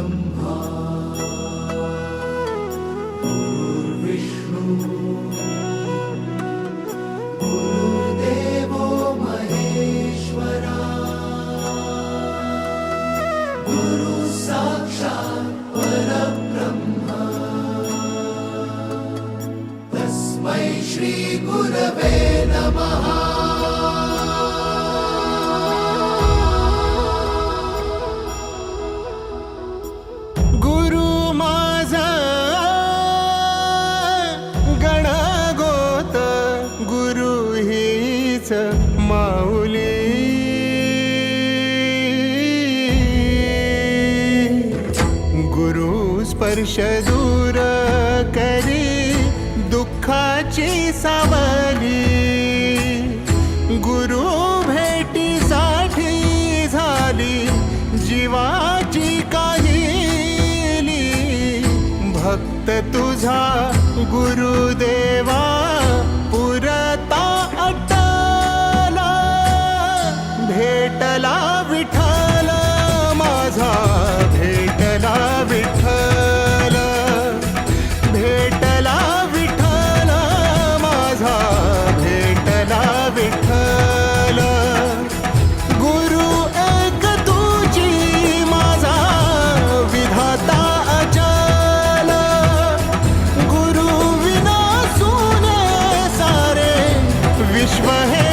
ब्रह्मा गुरुर्विष्णू गुरुर्देवो महेश्वरा गुरु साक्षात् परब्रह्म तस्मै श्री गुरवे नमः। माऊली गुरु स्पर्श दूर करी दुःखाची सावली गुरु भेटीसाठी झाली जीवाची काहिली भक्त तुझा गुरुदेवा पुरता भेटला विठ्ठल माझा भेटला विठ्ठल भेटला विठ्ठल माझा भेटला विठ्ठल गुरु एक तुझी माझा विधाता अचल गुरु विना सुने सारे विश्व हे